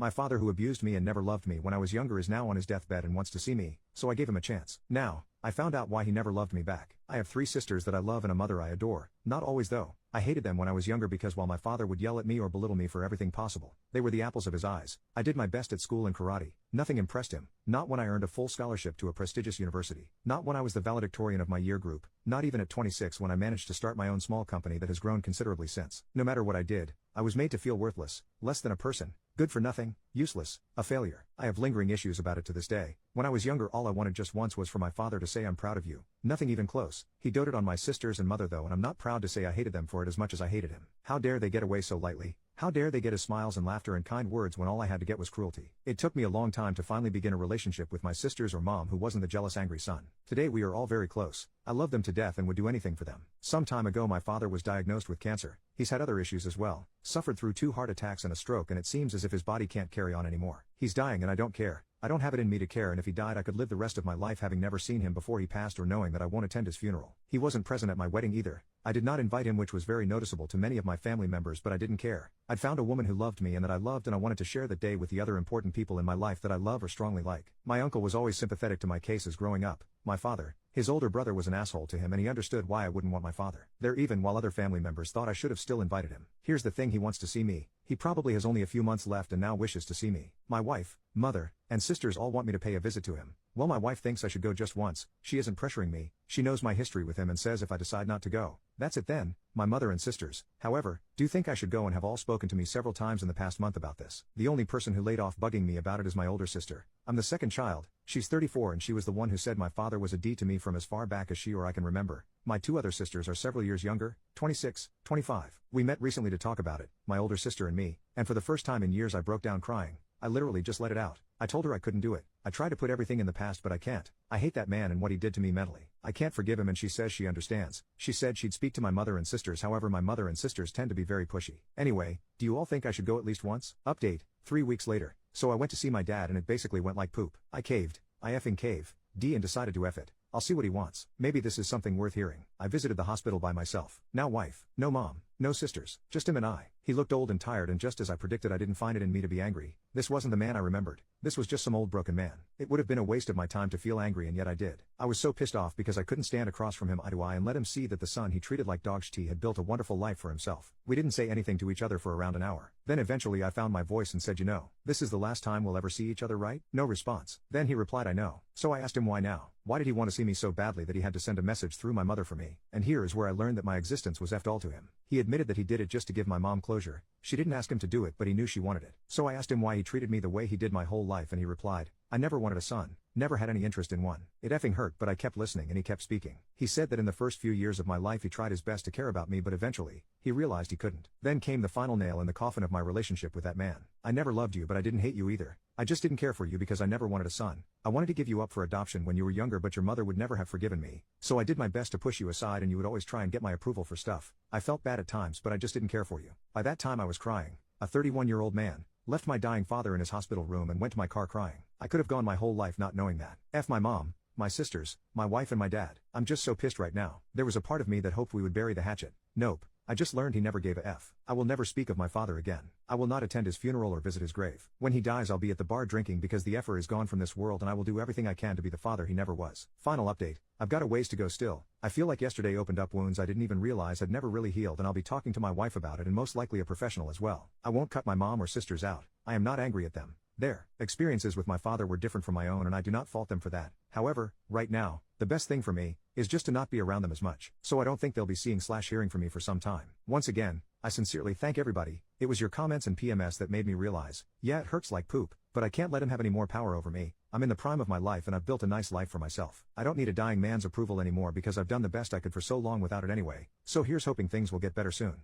My father who abused me and never loved me when I was younger is now on his deathbed and wants to see me, so I gave him a chance. Now, I found out why he never loved me back. I have 3 sisters that I love and a mother I adore. Not always though. I hated them when I was younger because while my father would yell at me or belittle me for everything possible, they were the apples of his eyes. I did my best at school and karate. Nothing impressed him. Not when I earned a full scholarship to a prestigious university. Not when I was the valedictorian of my year group. Not even at 26 when I managed to start my own small company that has grown considerably since. No matter what I did, I was made to feel worthless, less than a person, good for nothing, useless, a failure. I have lingering issues about it to this day. When I was younger all I wanted just once was for my father to say I'm proud of you. Nothing even close. He doted on my sisters and mother though, and I'm not proud to say I hated them for it as much as I hated him. How dare they get away so lightly? How dare they get his smiles and laughter and kind words when all I had to get was cruelty? It took me a long time to finally begin a relationship with my sisters or mom who wasn't the jealous angry son. Today we are all very close. I love them to death and would do anything for them. Some time ago my father was diagnosed with cancer. He's had other issues as well. Suffered through 2 heart attacks and a stroke, and it seems as if his body can't carry on anymore. He's dying and I don't care. I don't have it in me to care, and if he died I could live the rest of my life having never seen him before he passed or knowing that I won't attend his funeral. He wasn't present at my wedding either. I did not invite him, which was very noticeable to many of my family members, but I didn't care. I'd found a woman who loved me and that I loved, and I wanted to share that day with the other important people in my life that I love or strongly like. My uncle was always sympathetic to my cases growing up. My father, his older brother, was an asshole to him, and he understood why I wouldn't want my father there even while other family members thought I should have still invited him. Here's the thing, he wants to see me. He probably has only a few months left and now wishes to see me. My wife, mother, and sisters all want me to pay a visit to him. Well, my wife thinks I should go just once. She isn't pressuring me. She knows my history with him and says if I decide not to go, that's it then. My mother and sisters, however, do think I should go and have all spoken to me several times in the past month about this. The only person who laid off bugging me about it is my older sister. I'm the second child. She's 34 and she was the one who said my father was a D to me from as far back as she or I can remember. My 2 other sisters are several years younger, 26, 25. We met recently to talk about it, my older sister and me, and for the first time in years I broke down crying. I literally just let it out. I told her I couldn't do it. I try to put everything in the past but I can't. I hate that man and what he did to me mentally. I can't forgive him and she says she understands. She said she'd speak to my mother and sisters, however my mother and sisters tend to be very pushy. Anyway, do you all think I should go at least once? Update, 3 weeks later. So I went to see my dad and it basically went like poop. I caved. I effing cave. And decided to F it. I'll see what he wants. Maybe this is something worth hearing. I visited the hospital by myself. Now wife, no mom, no sisters, just him and I. He looked old and tired, and just as I predicted, I didn't find it in me to be angry. This wasn't the man I remembered. This was just some old broken man. It would have been a waste of my time to feel angry, and yet I did. I was so pissed off because I couldn't stand across from him eye to eye and let him see that the son he treated like dog shit had built a wonderful life for himself. We didn't say anything to each other for around an hour. Then eventually I found my voice and said, this is the last time we'll ever see each other, right? No response. Then he replied, I know. So I asked him why now. Why did he want to see me so badly that he had to send a message through my mother for me? And here is where I learned that my existence was effed all to him. He admitted that he did it just to give my mom closure. She didn't ask him to do it, but he knew she wanted it. So I asked him why he treated me the way he did my whole life, and he replied, I never wanted a son, never had any interest in one. It effing hurt, but I kept listening and he kept speaking. He said that in the first few years of my life he tried his best to care about me, but eventually, he realized he couldn't. Then came the final nail in the coffin of my relationship with that man. I never loved you, but I didn't hate you either. I just didn't care for you because I never wanted a son. I wanted to give you up for adoption when you were younger, but your mother would never have forgiven me. So I did my best to push you aside, and you would always try and get my approval for stuff. I felt bad at times, but I just didn't care for you. By that time I was crying. A 31-year-old man left my dying father in his hospital room and went to my car crying. I could have gone my whole life not knowing that. F my mom, my sisters, my wife and my dad. I'm just so pissed right now. There was a part of me that hoped we would bury the hatchet. Nope. I just learned he never gave a F. I will never speak of my father again. I will not attend his funeral or visit his grave. When he dies I'll be at the bar drinking because the effer is gone from this world, and I will do everything I can to be the father he never was. Final update. I've got a ways to go still. I feel like yesterday opened up wounds I didn't even realize had never really healed, and I'll be talking to my wife about it, and most likely a professional as well. I won't cut my mom or sisters out. I am not angry at them. Their experiences with my father were different from my own, and I do not fault them for that. However, right now, the best thing for me is just to not be around them as much. So I don't think they'll be seeing/hearing from me for some time. Once again, I sincerely thank everybody. It was your comments and PMS that made me realize, yeah, it hurts like poop, but I can't let him have any more power over me. I'm in the prime of my life and I've built a nice life for myself. I don't need a dying man's approval anymore because I've done the best I could for so long without it anyway. So here's hoping things will get better soon.